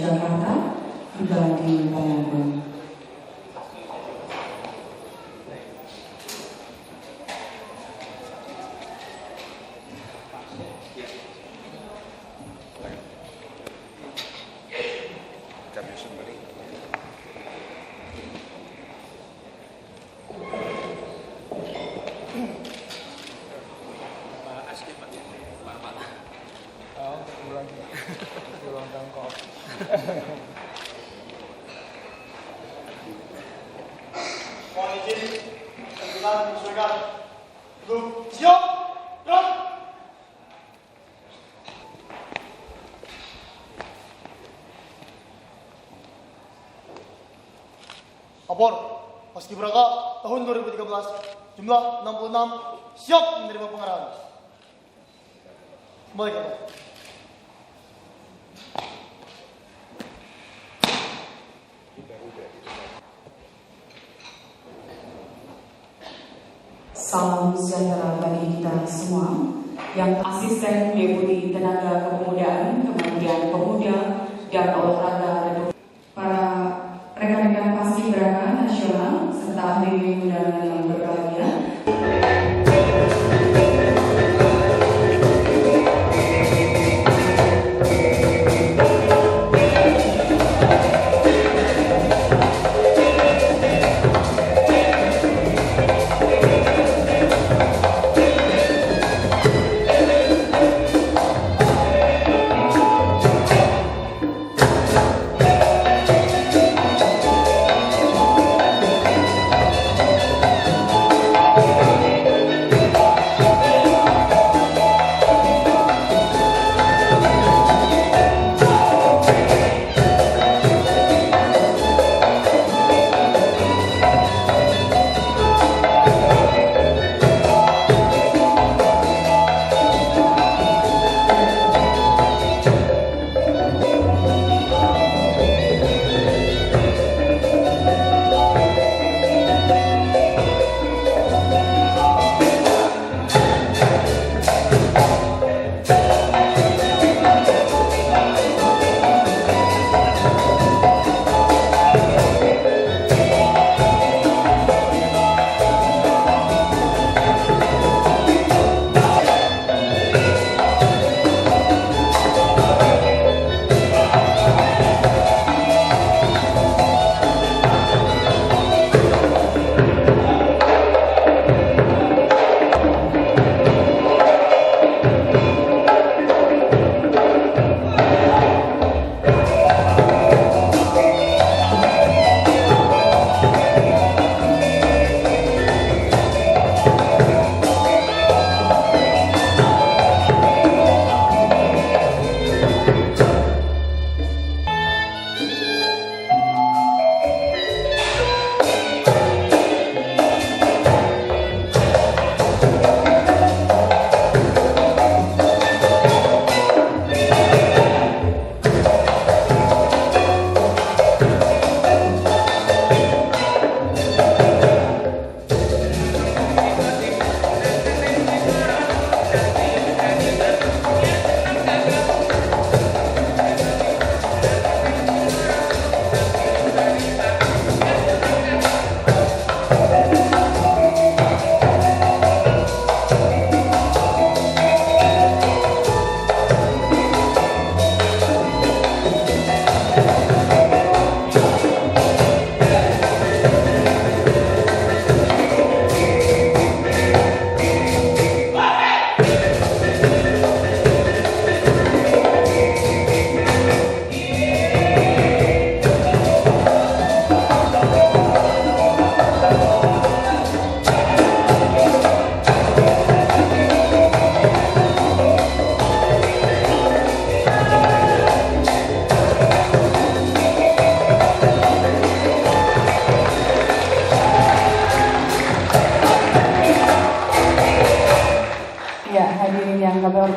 Jakarta tiba di Bandung. Mohon izin, pimpinan menyesuaikan. Belum siap, gerak. Lapor, Paskibraka tahun 2013, jumlah 66, siap menerima pengarahan. Kembali ke Pak. Salam sejahtera bagi kita semua. Yang Asisten Deputi Tenaga Kepemudaan Kementerian Pemuda dan Olahraga Republik, para rekan-rekan Paskibraka Nasional serta hadirin undangan yang berbahagia.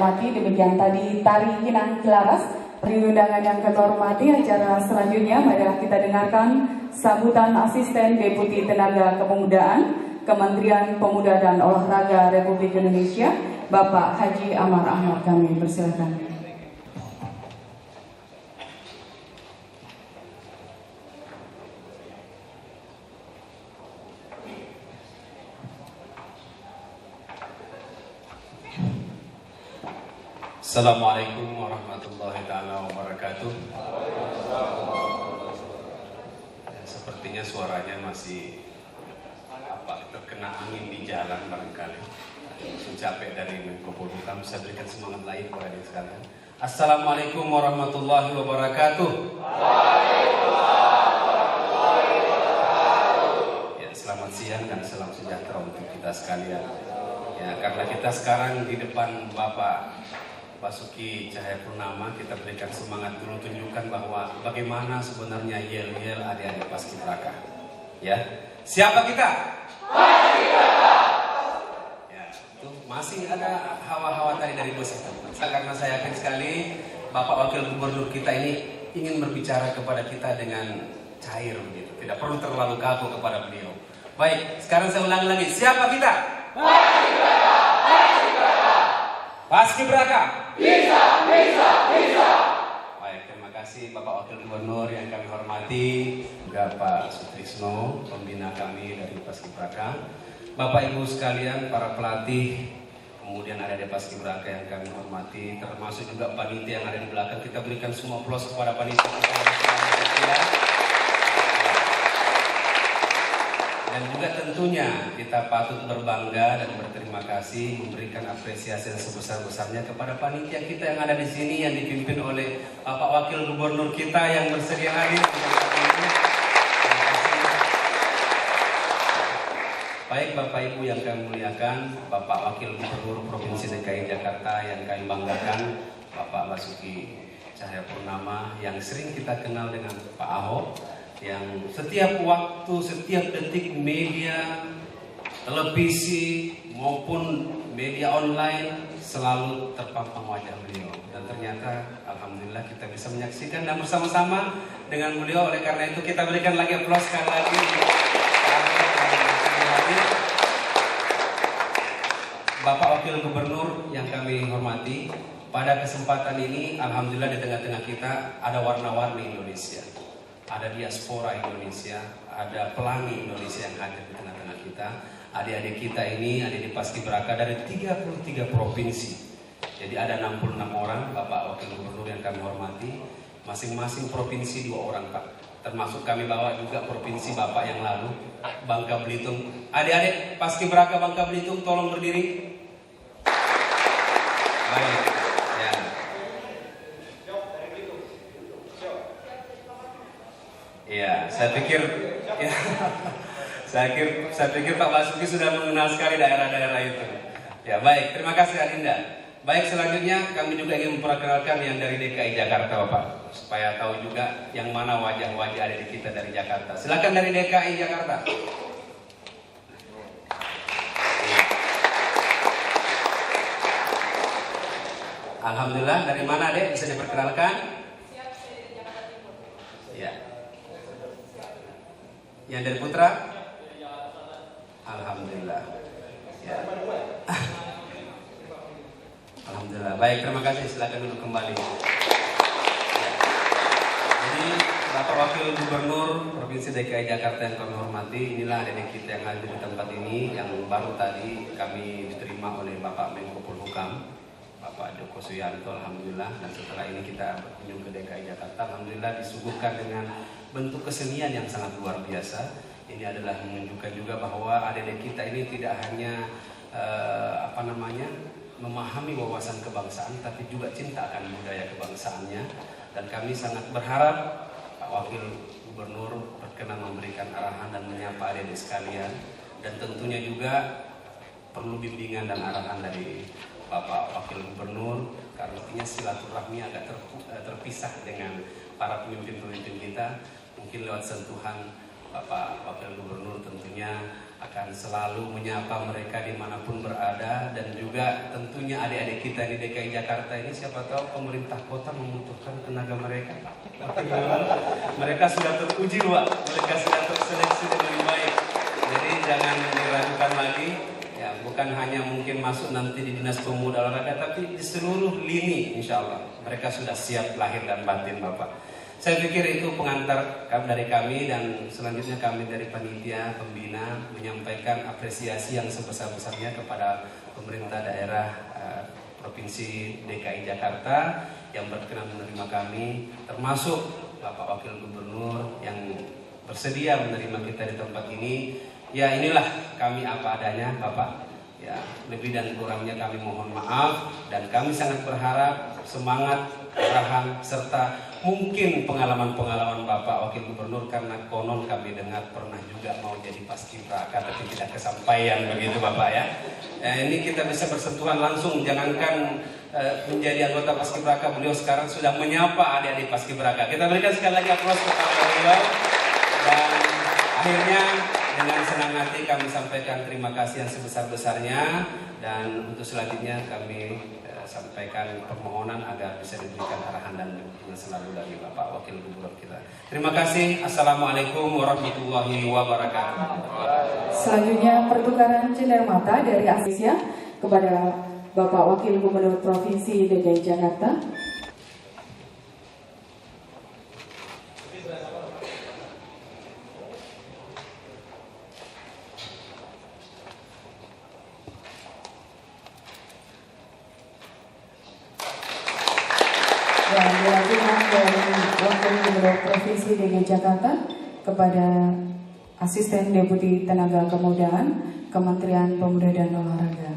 hormati, demikian tadi Tari Kinang Kilaras. Undangan yang kami hormati, acara selanjutnya marilah kita dengarkan sambutan Asisten Deputi Tenaga Kepemudaan Kementerian Pemuda dan Olahraga Republik Indonesia, Bapak Haji Amar Ahmad. Kami persilakan. Assalamualaikum warahmatullahi taala wabarakatuh. Ya, sepertinya suaranya masih terkena angin di jalan barangkali. Capek dari Menko Polhukam, saya berikan semangat lain kepada diri sekalian. Assalamualaikum warahmatullahi wabarakatuh. Ya, selamat siang dan salam sejahtera untuk kita sekalian. Ya, karena kita sekarang di depan Bapak Basuki Cahayapurnama, kita berikan semangat dulu, tunjukkan bahwa bagaimana sebenarnya yel-yel adik-adik Paskibraka. Ya, siapa kita? Paskibraka. Ya, itu masih ada hawa-hawa tadi dari bos itu. Karena saya yakin sekali Bapak Wakil Gubernur kita ini ingin berbicara kepada kita dengan cair begitu, tidak perlu terlalu kaku kepada beliau. Baik, sekarang saya ulangi lagi, siapa kita? Paskibraka, Paskibraka. Paskibraka. Bisa, bisa, bisa. Baik, terima kasih Bapak Wakil Gubernur yang kami hormati, juga Pak Sutrisno, pembina kami dari Paskibraka, Bapak Ibu sekalian, para pelatih, kemudian ada di Paskibraka yang kami hormati, termasuk juga panitia yang ada di belakang. Kita berikan semua aplaus kepada panitia kita yang selalu setia. Dan juga tentunya kita patut berbangga dan berterima kasih, memberikan apresiasi yang sebesar-besarnya kepada panitia kita yang ada di sini yang dipimpin oleh Bapak Wakil Gubernur kita yang bersedia hadir. Baik Bapak Ibu yang kami muliakan, Bapak Wakil Gubernur Provinsi DKI Jakarta yang kami banggakan, Bapak Basuki Cahayapurnama yang sering kita kenal dengan Pak Ahok, yang setiap waktu, setiap detik media, televisi maupun media online selalu terpampang wajah beliau. Dan ternyata alhamdulillah kita bisa menyaksikan dan bersama-sama dengan beliau. Oleh karena itu kita berikan lagi aplaus sekali lagi. Bapak Wakil Gubernur yang kami hormati, pada kesempatan ini alhamdulillah di tengah-tengah kita ada warna-warni Indonesia. Ada diaspora Indonesia, ada pelangi Indonesia yang hadir di tengah-tengah kita. Adik-adik kita ini ada di Paskibraka dari 33 provinsi. Jadi ada 66 orang Bapak Wakil Gubernur yang kami hormati. Masing-masing provinsi 2 orang Pak. Termasuk kami bawa juga provinsi Bapak yang lalu, Bangka Belitung. Adik-adik Paskibraka Bangka Belitung tolong berdiri. Baik. Ya. Iya, saya pikir Pak Basuki sudah mengenal sekali daerah-daerah itu. Ya, baik, terima kasih Adinda. Baik, selanjutnya kami juga ingin memperkenalkan yang dari DKI Jakarta, Bapak, supaya tahu juga yang mana wajah-wajah adik kita dari Jakarta. Silakan dari DKI Jakarta. Alhamdulillah, dari mana Dek? Bisa diperkenalkan? Ya. Yang dari Putra? Alhamdulillah. Ya. Alhamdulillah. Baik, terima kasih. Silakan duduk kembali. Ya. Jadi Bapak Wakil Gubernur Provinsi DKI Jakarta yang kami hormati, inilah adik kita yang hadir di tempat ini, yang baru tadi kami diterima oleh Bapak Menko Polhukam, Bapak Joko Suyanto, alhamdulillah. Dan setelah ini kita berkunjung ke DKI Jakarta, alhamdulillah disuguhkan dengan bentuk kesenian yang sangat luar biasa. Ini adalah menunjukkan juga bahwa adik kita ini tidak hanya memahami wawasan kebangsaan, tapi juga cinta akan budaya kebangsaannya. Dan kami sangat berharap Pak Wakil Gubernur berkenan memberikan arahan dan menyapa adik sekalian. Dan tentunya juga perlu bimbingan dan arahan dari Bapak Wakil Gubernur, karena artinya silaturahmi agak terpisah dengan para pemimpin-pemimpin kita. Mungkin lewat sentuhan Bapak Wakil Gubernur tentunya akan selalu menyapa mereka dimanapun berada. Dan juga tentunya adik-adik kita di DKI Jakarta ini, siapa tahu pemerintah kota membutuhkan tenaga mereka. Mereka sudah teruji Pak, mereka sudah terseleksi dengan baik. Jadi jangan diragukan lagi. Ya, bukan hanya mungkin masuk nanti di Dinas Pemuda Olahraga, tapi di seluruh lini insya Allah mereka sudah siap lahir dan batin Bapak. Saya pikir itu pengantar dari kami, dan selanjutnya kami dari panitia pembina menyampaikan apresiasi yang sebesar-besarnya kepada pemerintah daerah Provinsi DKI Jakarta yang berkenan menerima kami, termasuk Bapak Wakil Gubernur yang bersedia menerima kita di tempat ini. Ya, inilah kami apa adanya, Bapak. Ya, lebih dan kurangnya kami mohon maaf, dan kami sangat berharap semangat, arahan, serta mungkin pengalaman-pengalaman Bapak Wakil Gubernur, karena konon kami dengar pernah juga mau jadi paskibraka tapi tidak kesampaian, begitu Bapak ya. Ini kita bisa bersentuhan langsung, jangankan menjadi anggota paskibraka, beliau sekarang sudah menyapa adik-adik paskibraka. Kita berikan sekali lagi aplaus kepada beliau. Dan akhirnya dengan senang hati kami sampaikan terima kasih yang sebesar-besarnya, dan untuk selanjutnya kami sampaikan permohonan agar bisa diberikan arahan dan dukungan selalu dari Bapak Wakil Gubernur kita. Terima kasih. Assalamualaikum warahmatullahi wabarakatuh. Selanjutnya pertukaran cenderamata dari Asia kepada Bapak Wakil Gubernur Provinsi DKI Jakarta. Dan dilanjutkan dari Wakil Gubernur Provinsi DKI Jakarta kepada Asisten Deputi Tenaga Kemudaan Kementerian Pemuda dan Olahraga.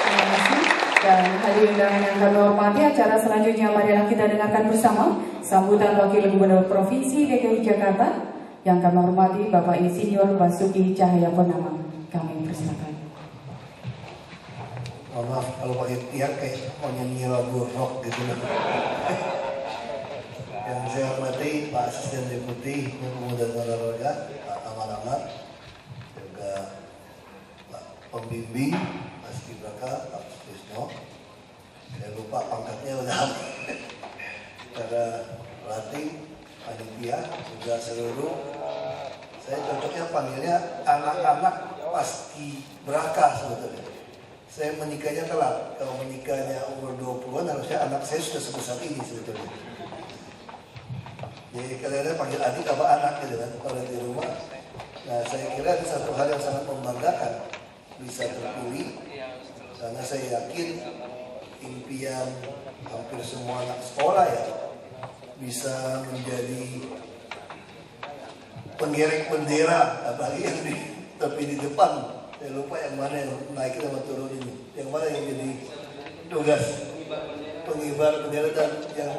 Terima kasih. Dan hadirin undangan yang kami hormati, acara selanjutnya marilah kita dengarkan bersama sambutan Wakil Gubernur Provinsi DKI Jakarta yang kami hormati Bapak Insinyur Basuki Cahayapurnama. Kami persilakan. Maaf kalau pakai tiang kayak mau nyanyi lagu rock gitu. Yang saya hormati Pak Asisten Deputi Pemuda dan Olahraga Pak Ahmad, juga Pak Pembimbing Paskibraka Pak Susno. Saya lupa pangkatnya udah para pelatih, panitia, juga seluruh. Saya cocoknya panggilnya anak-anak Paskibraka sebetulnya. Saya menikahnya telat. Kalau menikahnya umur 20-an harusnya anak saya sudah sebesar ini sebetulnya. Jadi kadang-kadang panggil adik apa anak gitu kan kalau di rumah. Nah, saya kira itu satu hal yang sangat membanggakan bisa terpilih, karena saya yakin impian hampir semua anak sekolah ya bisa menjadi penggerek bendera, apalagi yang tapi di depan. Saya lupa yang mana yang naik sama turun ini, yang mana yang jadi tugas pengibar bendera dan yang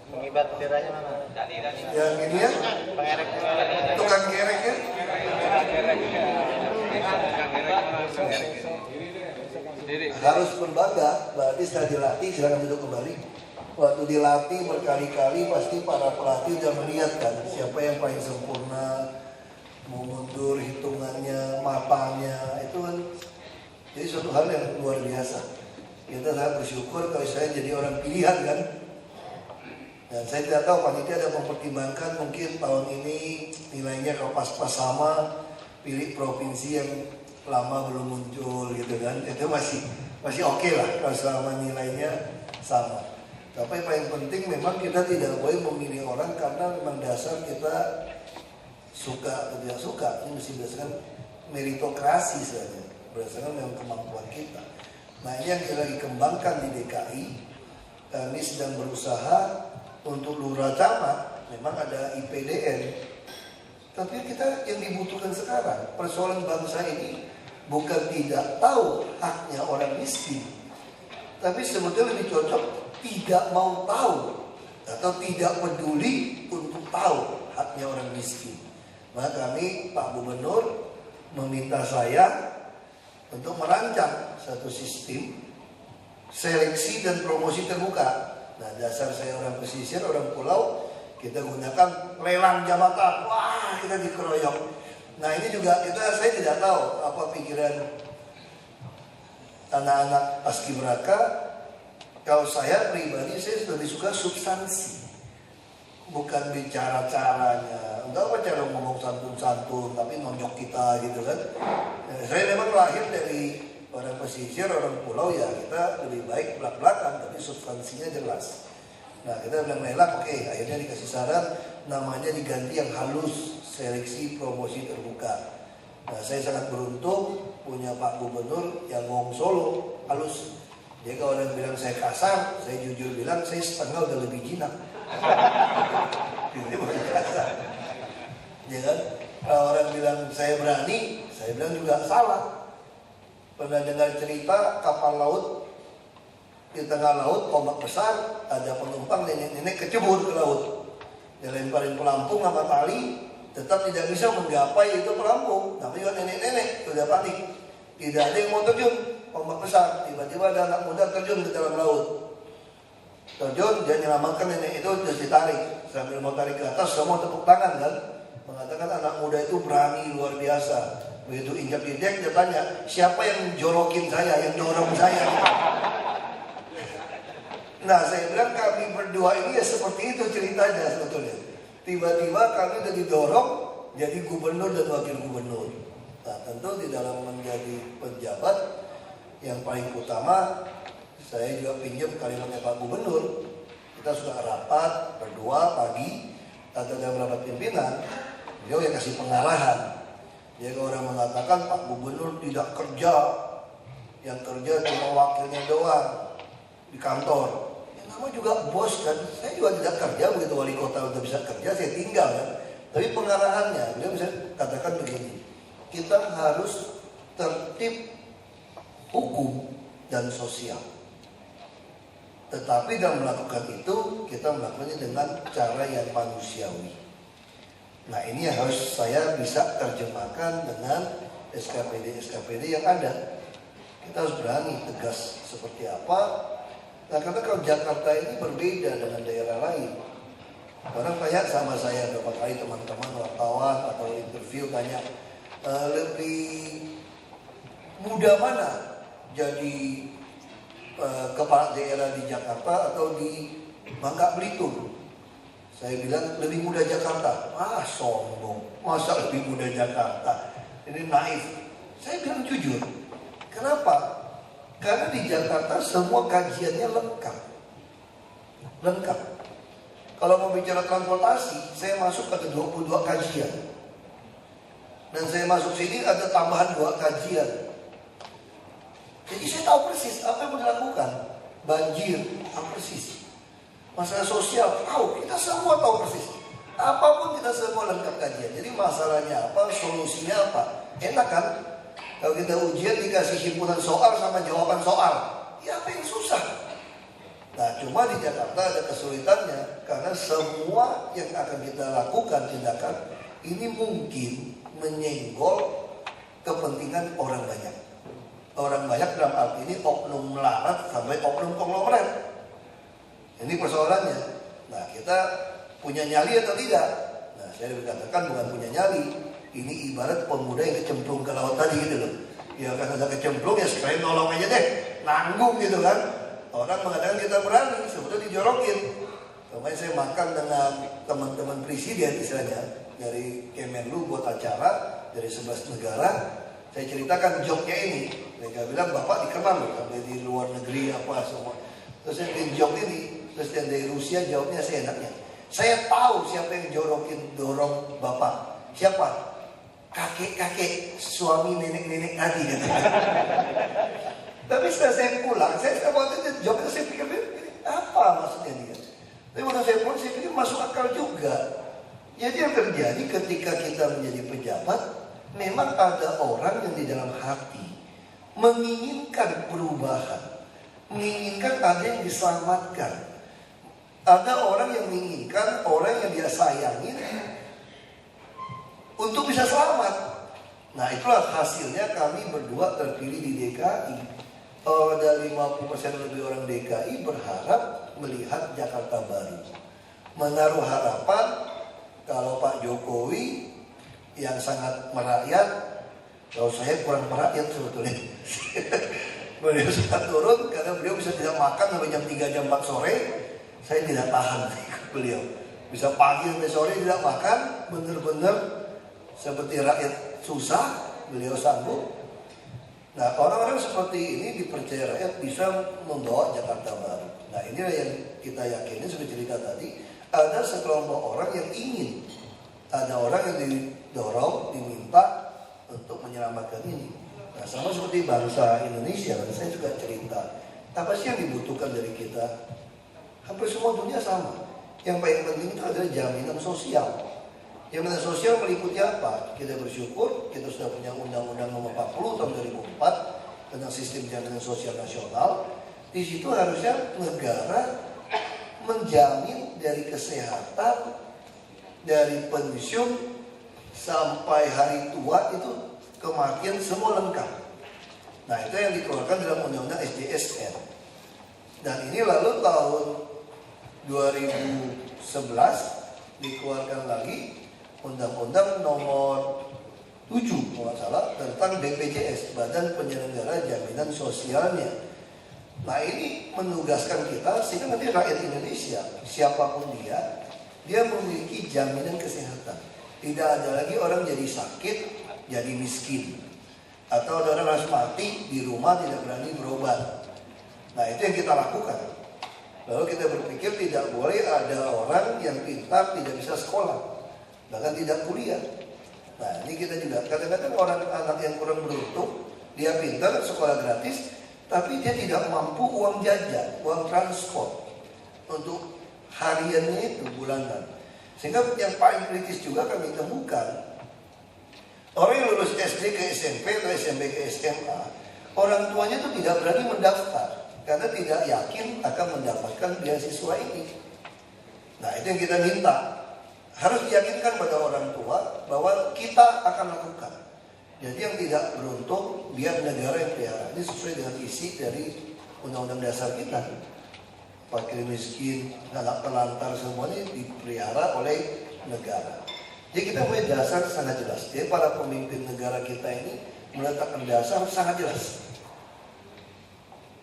pengibar benderanya mana? yang ini ya, tukang gerek ya. Harus berbangga, berarti setelah dilatih silakan duduk kembali. Waktu dilatih berkali-kali pasti para pelatih sudah melihat kan siapa yang paling sempurna, mau mundur hitungannya, mapanya, itu kan jadi suatu hal yang luar biasa. Kita sangat bersyukur kalau saya jadi orang pilihan kan. Dan saya tidak tahu panitia ada mempertimbangkan mungkin tahun ini nilainya kalau pas-pas sama, pilih provinsi yang lama belum muncul gitu kan. Itu masih oke lah kalau selama nilainya sama. Tapi yang paling penting memang kita tidak boleh memilih orang karena memang dasar kita suka atau tidak suka. Ini mesti berdasarkan meritokrasi saja, berdasarkan memang kemampuan kita. Nah, ini yang kita lagi kembangkan di DKI. Kami sedang berusaha untuk lurah camat, memang ada IPDN. Tapi kita yang dibutuhkan sekarang, persoalan bangsa ini bukan tidak tahu haknya orang miskin, tapi sebetulnya lebih cocok tidak mau tahu atau tidak peduli untuk tahu haknya orang miskin. Maka kami, Pak Gubernur, meminta saya untuk merancang satu sistem seleksi dan promosi terbuka. Nah, dasar saya orang pesisir, orang pulau, kita gunakan lelang jabatan. Wah, kita dikeroyok. Nah, ini juga saya tidak tahu apa pikiran anak-anak paskibraka. Kalau saya pribadi, saya lebih suka substansi, bukan bicara caranya. Enggak apa cara ngomong santun-santun, tapi nonjok kita gitu kan. Saya memang lahir dari orang pesisir, orang pulau ya kita lebih baik belak-belakan, tapi substansinya jelas. Nah kita bilang lelang, oke, akhirnya dikasih saran namanya diganti yang halus, seleksi promosi terbuka. Nah saya sangat beruntung punya Pak Gubernur yang ngomong Solo halus. Jadi kalau orang bilang saya kasar, saya jujur bilang saya setengah udah lebih jinak. Ini bukan kasar, ya kan? Kalau orang bilang saya berani, saya bilang juga salah. Pernah dengar cerita kapal laut di tengah laut, ombak besar, ada penumpang nenek-nenek kecebur ke laut. Dilemparin pelampung sama tali, tetap tidak bisa menggapai itu pelampung. Tapi juga nenek-nenek sudah panik, tidak ada yang mau terjun. Ombak besar, tiba-tiba ada anak muda terjun ke dalam laut. Terjun, dia menyelamatkan nenek itu, terus ditarik. Sambil mau tarik ke atas, semua tepuk tangan kan. Mengatakan anak muda itu berani luar biasa. Begitu injak di dek, dia tanya, siapa yang jorokin saya, yang dorong saya? Nah saya bilang kami berdua ini ya seperti itu ceritanya sebetulnya. Tiba-tiba kami udah didorong jadi gubernur dan wakil gubernur. Nah tentu di dalam menjadi pejabat yang paling utama, saya juga pinjam kalimatnya Pak Gubernur. Kita sudah rapat berdua pagi, atau dalam rapat pimpinan, beliau yang kasih pengarahan. Jadi orang mengatakan Pak Gubernur tidak kerja, yang kerja cuma wakilnya doang di kantor. Nama juga bos kan, saya juga tidak kerja, begitu wali kota udah bisa kerja, saya tinggal kan. Tapi pengarahannya, beliau bisa katakan begini, kita harus tertib hukum dan sosial. Tetapi dalam melakukan itu, kita melakukannya dengan cara yang manusiawi. Nah ini yang harus saya bisa terjemahkan dengan SKPD-SKPD yang ada. Kita harus berani tegas seperti apa. Nah karena kalau Jakarta ini berbeda dengan daerah lain. Orang tanya sama saya beberapa kali teman-teman wartawan atau interview tanya, lebih mudah mana jadi kepala daerah di Jakarta atau di Bangka Belitung? Saya bilang lebih mudah Jakarta. Ah sombong, masa lebih mudah Jakarta? Ini naif. Saya bilang jujur. Kenapa? Karena di Jakarta semua kajiannya lengkap. Lengkap. Kalau mau bicara transportasi, saya masuk ada 22 kajian. Dan saya masuk sini ada tambahan 2 kajian. Jadi saya tahu persis apa yang mau dilakukan. Banjir, tahu persis. Masalah sosial, tahu. Kita semua tahu persis. Apapun kita semua lengkap kajian. Jadi masalahnya apa, solusinya apa. Enak kan? Kalau kita ujian dikasih himpunan soal sama jawaban soal, ya apa yang susah? Nah cuma di Jakarta ada kesulitannya, karena semua yang akan kita lakukan tindakan ini mungkin menyenggol kepentingan orang banyak. Orang banyak dalam arti ini oknum melarat sampai oknum konglomerat. Ini persoalannya. Nah kita punya nyali atau tidak? Nah saya dikatakan bukan punya nyali. Ini ibarat pemuda yang kecemplung ke laut tadi gitu loh. Ya kan ada kecemplung ya sekalian nolong aja deh. Nanggung gitu kan. Orang mengatakan kita berani, sebetulnya dijorokin. Kemarin saya makan dengan teman-teman presiden istilahnya. Dari Kemenlu buat acara dari 11 negara. Saya ceritakan joknya ini. Mereka bilang bapak dikenal loh sampai di luar negeri apa semua. Terus saya bikin jok ini. Terus yang dari Rusia jawabnya saya enaknya. Saya tahu siapa yang dorong bapak. Siapa? Kakek-kakek suami nenek-nenek tadi gitu. Tapi setelah saya pulang, saya waktu itu jawabnya saya pikir apa maksudnya dia. Tapi waktu saya pulang saya pikir masuk akal juga. Jadi yang terjadi ketika kita menjadi pejabat, memang ada orang yang di dalam hati menginginkan perubahan, menginginkan ada yang diselamatkan. Ada orang yang menginginkan orang yang dia sayangin untuk bisa selamat. Nah itulah hasilnya kami berdua terpilih di DKI. Ada 50% lebih orang DKI berharap melihat Jakarta baru. Menaruh harapan kalau Pak Jokowi yang sangat merakyat, kalau saya kurang merakyat sebetulnya. Beliau sangat turun karena beliau bisa tidak makan sampai jam 3 jam 4 sore. Saya tidak tahan beliau. Bisa pagi sampai sore tidak makan, benar-benar seperti rakyat susah, beliau sanggup. Nah orang-orang seperti ini dipercaya rakyat bisa membawa Jakarta baru. Nah inilah yang kita yakini, seperti cerita tadi, ada sekelompok orang yang ingin, ada orang yang didorong, diminta untuk menyelamatkan ini. Nah sama seperti bangsa Indonesia, dan saya juga cerita, apa sih yang dibutuhkan dari kita? Hampir semua dunia sama. Yang paling penting itu adalah jaminan sosial. Jaminan sosial meliputi apa? Kita bersyukur, kita sudah punya Undang-Undang Nomor 40 tahun 2004 tentang sistem jaminan sosial nasional. Di situ harusnya negara menjamin dari kesehatan, dari pensiun sampai hari tua itu kematian semua lengkap. Nah itu yang dikeluarkan dalam Undang-Undang SJSN. Dan ini lalu tahun 2011 dikeluarkan lagi Undang-Undang Nomor 7 kalau nggak salah tentang BPJS, Badan Penyelenggara Jaminan Sosialnya. Nah ini menugaskan kita sehingga nanti rakyat Indonesia siapapun dia memiliki jaminan kesehatan. Tidak ada lagi orang jadi sakit, jadi miskin, atau ada orang harus mati di rumah tidak berani berobat. Nah itu yang kita lakukan. Lalu kita berpikir tidak boleh ada orang yang pintar tidak bisa sekolah, bahkan tidak kuliah. Nah ini kita juga kadang-kadang orang anak yang kurang beruntung, dia pintar sekolah gratis, tapi dia tidak mampu uang jajan, uang transport untuk hariannya itu bulanan. Sehingga yang paling kritis juga kami temukan, orang yang lulus SD ke SMP atau SMP ke SMA, orang tuanya itu tidak berani mendaftar karena tidak yakin akan mendapatkan beasiswa ini. Nah itu yang kita minta, harus diyakinkan pada orang tua bahwa kita akan lakukan. Jadi yang tidak beruntung biar negara yang pelihara. Ini sesuai dengan isi dari Undang-Undang Dasar kita. Fakir miskin, anak pelantar semua ini dipelihara oleh negara. Jadi kita punya dasar sangat jelas. Jadi para pemimpin negara kita ini meletakkan dasar sangat jelas.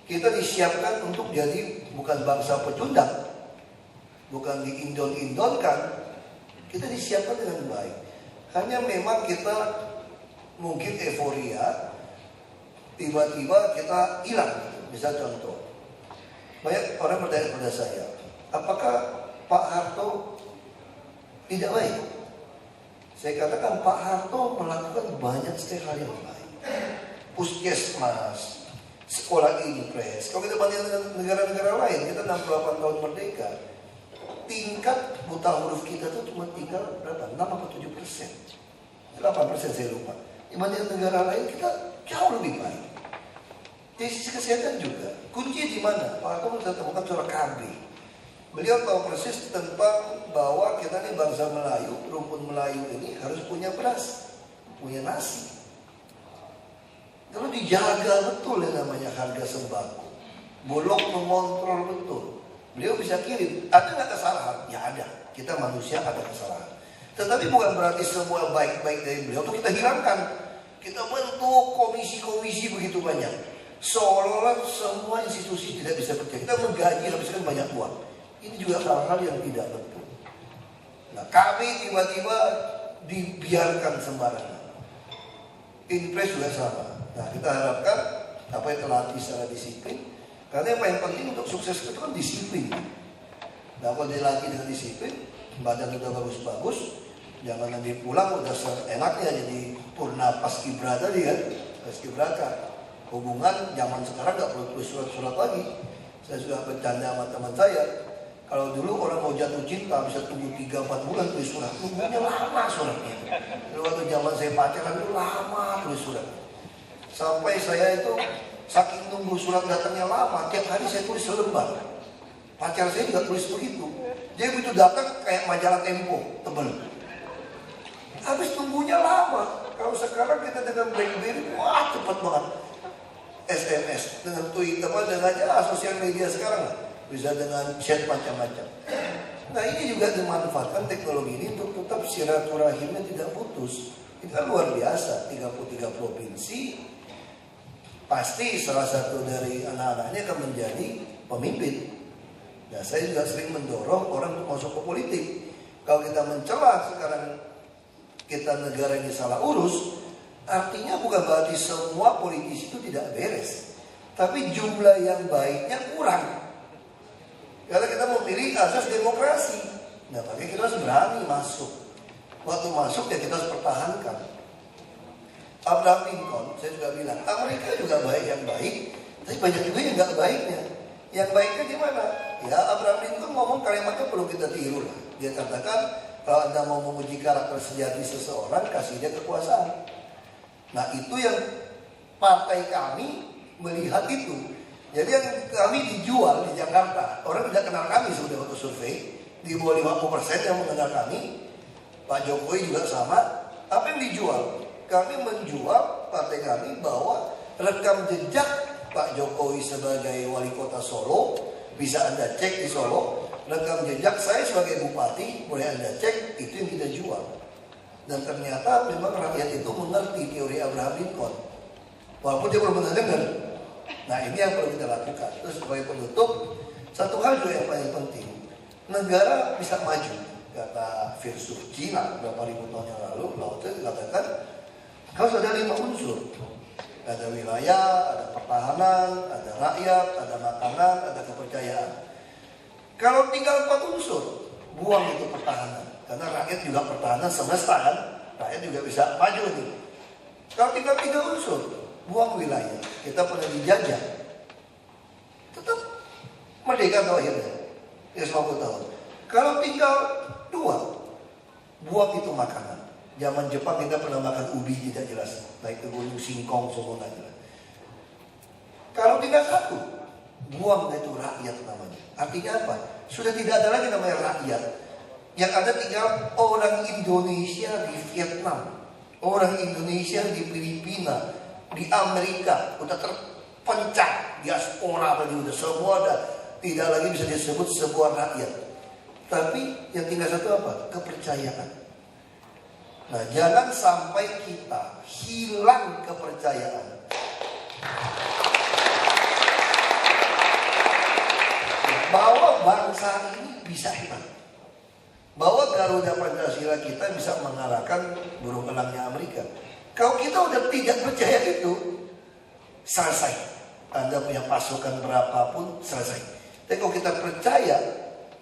Kita disiapkan untuk jadi bukan bangsa pecundang, bukan diindon-indonkan. Kita disiapkan dengan baik. Hanya memang kita mungkin euforia, tiba-tiba kita hilang. Misal contoh, banyak orang bertanya kepada saya, apakah Pak Harto tidak baik? Saya katakan Pak Harto melakukan banyak sekali hal yang baik. Puskesmas, sekolah impres. Kalau kita bandingkan dengan negara-negara lain, kita 68 tahun merdeka, tingkat buta huruf kita tuh cuma tinggal berapa? 6 atau 7%. 8% saya lupa. Dibandingkan negara lain kita jauh lebih baik. Di sisi kesehatan juga. Kunci di mana? Pak Harto sudah temukan surah KB. Beliau tahu persis tentang bahwa kita ini bangsa Melayu, rumpun Melayu ini harus punya beras, punya nasi. Lalu dijaga betul yang namanya harga sembako. Bulog mengontrol betul. Beliau bisa kirim. Ada nggak kesalahan? Ya ada. Kita manusia ada kesalahan. Tetapi bukan berarti semua baik-baik dari beliau itu kita hilangkan. Kita bentuk komisi-komisi begitu banyak. Seolah-olah semua institusi tidak bisa kerja. Kita menggaji habiskan banyak uang. Ini juga hal-hal yang tidak betul. Nah kami tiba-tiba dibiarkan sembarangan. Impres juga sama. Nah kita harapkan apa yang terlatih secara disiplin. Karena yang paling penting untuk sukses itu kan disiplin. Nah kalau dilatih dengan disiplin, badan udah bagus-bagus, jangan nanti pulang udah enaknya jadi purna paskibra tadi kan, paskibraka. Hubungan zaman sekarang nggak perlu tulis surat-surat lagi. Saya sudah bercanda sama teman saya. Kalau dulu orang mau jatuh cinta bisa tunggu 3-4 bulan tulis surat, tunggunya lama suratnya. Lalu waktu zaman saya pacaran itu lama tulis surat. Sampai saya itu saking nunggu surat datangnya lama, tiap hari saya tulis selembar. Pacar saya juga tulis begitu. Dia begitu datang kayak majalah Tempo, tebel. Habis tunggunya lama. Kalau sekarang kita dengan BlackBerry, wah cepat banget. SMS dengan Twitter, dengan sosial media sekarang bisa dengan chat macam-macam. Nah ini juga dimanfaatkan teknologi ini untuk tetap silaturahimnya tidak putus. Itu kan luar biasa. 33 provinsi, pasti salah satu dari anak-anaknya akan menjadi pemimpin. Nah saya juga sering mendorong orang untuk masuk ke politik. Kalau kita mencela sekarang kita negara ini salah urus, artinya bukan berarti semua politisi itu tidak beres, tapi jumlah yang baiknya kurang. Karena kita memilih asas demokrasi. Nah, makanya kita harus berani masuk. Waktu masuk ya kita harus pertahankan. Abraham Lincoln, saya juga bilang, Amerika juga baik yang baik, tapi banyak juga yang nggak baiknya. Yang baiknya gimana? Ya, Abraham Lincoln ngomong kalimatnya perlu kita tiru lah. Dia katakan, kalau Anda mau menguji karakter sejati seseorang, kasih dia kekuasaan. Nah, itu yang partai kami melihat itu. Jadi yang kami dijual di Jakarta, orang tidak kenal kami sudah waktu survei, di bawah 50% yang mengenal kami. Pak Jokowi juga sama. Apa yang dijual? Kami menjual partai kami bahwa rekam jejak Pak Jokowi sebagai wali kota Solo bisa Anda cek di Solo. Rekam jejak saya sebagai bupati boleh Anda cek, itu yang kita jual. Dan ternyata memang rakyat itu mengerti teori Abraham Lincoln, walaupun dia belum pernah dengar. Nah, ini yang perlu kita lakukan. Terus sebagai penutup, satu hal juga yang paling penting, negara bisa maju. Kata filsuf Cina beberapa ribu tahun yang lalu, Lao Tzu katakan harus ada 5 unsur. Ada wilayah, ada pertahanan, ada rakyat, ada makanan, ada kepercayaan. Kalau tinggal 4 unsur, buang itu pertahanan. Karena rakyat juga pertahanan semesta kan, rakyat juga bisa maju nih. Kalau tinggal 3 unsur, buang wilayah. Kita pernah dijajah, tetap merdeka atau akhirnya, ya 50 tahun. Kalau tinggal 2, buang itu makanan. Zaman Jepang kita pernah makan ubi tidak jelas, naik ke gunung singkong semua nggak jelas. Kalau tinggal 1, buang itu rakyat namanya. Artinya apa? Sudah tidak ada lagi namanya rakyat. Yang ada tinggal orang Indonesia di Vietnam, orang Indonesia di Filipina, di Amerika, udah terpencah diaspora tadi udah semua ada, tidak lagi bisa disebut sebuah rakyat. Tapi yang tinggal 1 apa? Kepercayaan. Nah, jangan sampai kita hilang kepercayaan. Bahwa bangsa ini bisa hebat. Bahwa Garuda Pancasila kita bisa mengalahkan burung elangnya Amerika. Kalau kita udah tidak percaya itu, selesai. Anda punya pasukan berapapun, selesai. Tapi kalau kita percaya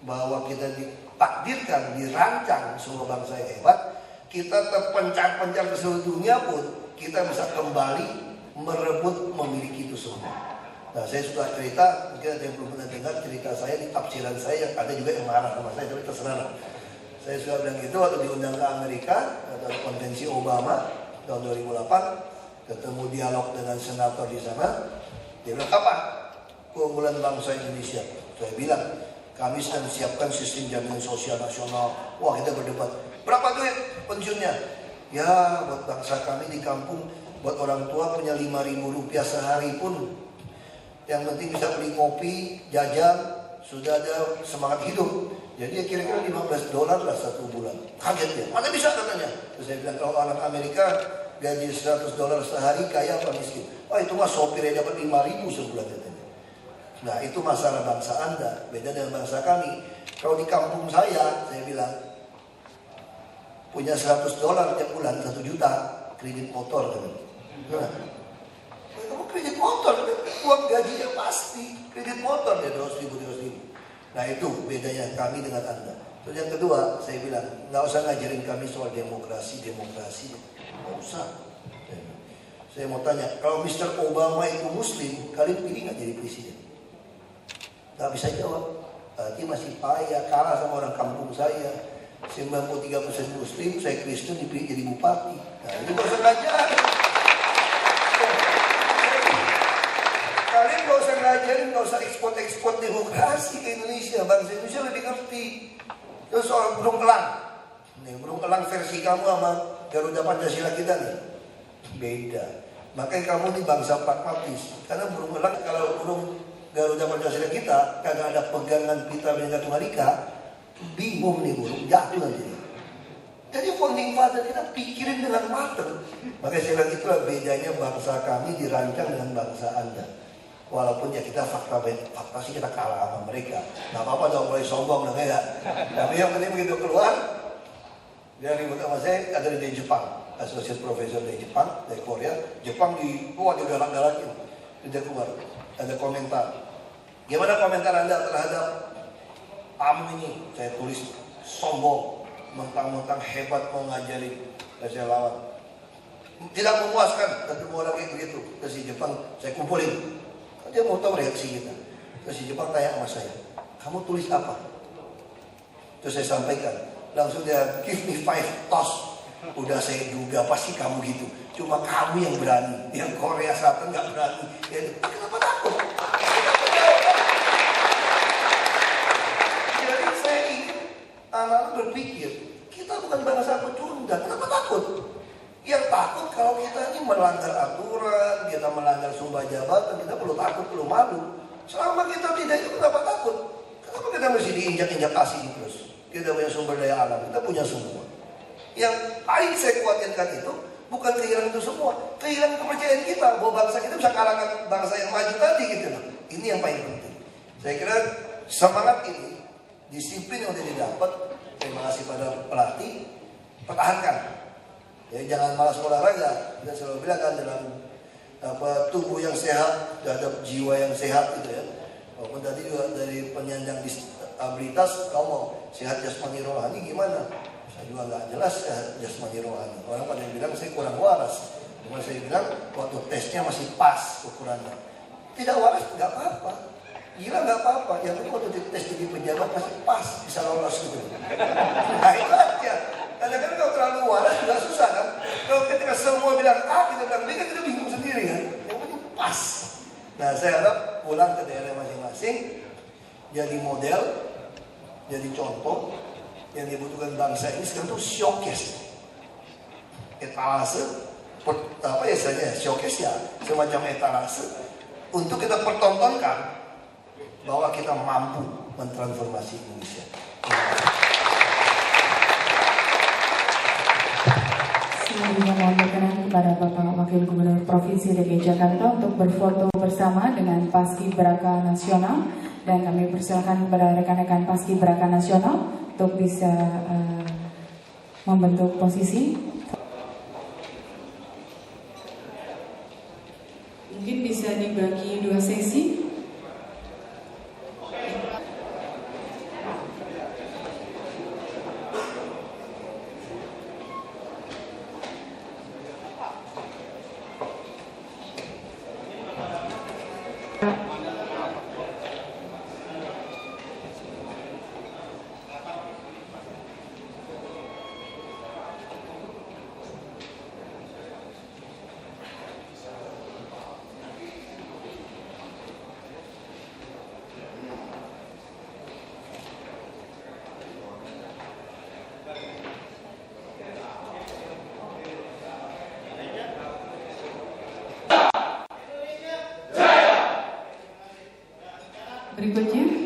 bahwa kita ditakdirkan, dirancang semua bangsa yang hebat, kita terpencar-pencar ke seluruh dunia pun, kita bisa kembali merebut memiliki itu semua. Nah, saya suka cerita, mungkin ada yang belum pernah dengar cerita saya di tafsiran saya, yang ada juga yang marah sama saya, tapi terserah. Saya suka bilang gitu waktu diundang ke Amerika, atau konvensi Obama tahun 2008, ketemu dialog dengan senator di sana. Dia bilang, apa keunggulan bangsa Indonesia? Saya bilang, kami sedang siapkan sistem jaminan sosial nasional. Wah, kita berdebat, berapa duit pensiunnya? Ya, buat bangsa kami di kampung, buat orang tua punya 5.000 rupiah sehari pun, yang penting bisa beli kopi, jajan, sudah ada semangat hidup. Jadi kira-kira $15 lah 1 bulan. Kaget dia, mana bisa katanya. Terus saya bilang, kalau orang Amerika gaji $100 sehari, kaya apa miskin? Oh, itu mah sopirnya dapat 5.000 sebulan katanya. Nah, itu masalah bangsa Anda, beda dengan bangsa kami. Kalau di kampung saya bilang, punya $100 tiap bulan, 1 juta kredit motor kan. Nah, kamu kredit motor, uang gajinya pasti kredit motor ya 200.000. Nah, itu bedanya kami dengan Anda. Terus yang kedua, saya bilang, nggak usah ngajarin kami soal demokrasi, nggak usah. Saya mau tanya, kalau Mr. Obama itu Muslim, kalian pilih nggak jadi presiden? Nggak bisa jawab. Berarti masih payah, kalah sama orang kampung saya. 93% Muslim, saya Kristen dipilih jadi bupati. Nah, ini nggak usah ngajarin. Kalian gak usah ngajarin, gak usah ekspor demokrasi ke Indonesia. Bangsa Indonesia lebih ngerti. Terus soal burung elang. Nih, burung elang versi kamu sama Garuda Pancasila kita nih, beda. Makanya kamu nih bangsa pragmatis. Karena burung elang, kalau burung Garuda Pancasila kita kagak ada pegangan pita Bhinneka Tunggal Ika, bingung nih burung, jatuh nanti. Jadi founding father kita pikirin dengan matang. Makanya saya bilang itulah bedanya bangsa kami dirancang dengan bangsa Anda. Walaupun ya kita fakta sih kita kalah sama mereka. Gak apa-apa dong, mulai sombong dong ya. Tapi yang penting begitu keluar, dia ribut sama saya, ada dari Jepang, associate professor dari Jepang, dari Korea. Jepang dia galak-galakin. Dia keluar, ada komentar. Gimana komentar Anda terhadap tamu ini saya tulis sombong, mentang-mentang hebat mau ngajarin, dan saya lawan. Tidak memuaskan, ketemu orang kayak begitu. Terus si Jepang saya kumpulin, dia mau tahu reaksi kita. Terus si Jepang tanya sama saya, kamu tulis apa? Terus saya sampaikan, langsung dia give me 5 toss. Udah saya duga pasti kamu gitu. Cuma kamu yang berani, yang Korea Selatan nggak berani. Ya, kenapa takut? Jadi saya ingin anak-anak berpikir, kita bukan bangsa pecundang. Kenapa takut? Yang takut kalau kita ini melanggar aturan, kita melanggar sumpah jabatan, kita perlu takut, perlu malu. Selama kita tidak itu, kenapa takut? Kenapa kita mesti diinjak-injak asing terus? Kita punya sumber daya alam, kita punya semua. Yang paling saya khawatirkan itu bukan kehilangan itu semua, kehilangan kepercayaan kita bahwa bangsa kita bisa kalahkan bangsa yang maju tadi gitu loh. Ini yang paling penting. Saya kira semangat ini, disiplin yang sudah didapat, terima kasih pada pelatih, pertahankan. Ya, jangan malas olahraga. Kita selalu bilang kan dalam tubuh yang sehat, terhadap jiwa yang sehat gitu ya. Walaupun tadi juga dari penyandang disabilitas, kamu mau sehat jasmani rohani gimana? Saya juga nggak jelas sehat jasmani rohani. Orang pada bilang saya kurang waras. Cuma saya bilang waktu tesnya masih pas ukurannya. Tidak waras nggak apa-apa. Gila nggak apa-apa. Yang penting waktu tes jadi pejabat masih pas, bisa lolos gitu. Nah itu aja. Kadang-kadang kalau terlalu waras juga susah kan. Kalau ketika semua bilang A, kita bilang B, kan kita bingung sendiri kan. Yang penting pas. Nah saya harap pulang ke daerah masing-masing, jadi model, jadi contoh. Yang dibutuhkan bangsa ini sekarang itu showcase, etalase, apa ya istilahnya, showcase ya, semacam etalase untuk kita pertontonkan bahwa kita mampu mentransformasi Indonesia. Selanjutnya mohon berkenan kepada Bapak Wakil Gubernur Provinsi DKI Jakarta untuk berfoto bersama dengan Paskibraka Nasional, dan kami persilakan kepada rekan-rekan Paskibraka Nasional untuk bisa membentuk posisi. Mungkin bisa dibagi 2 sesi. Berikutnya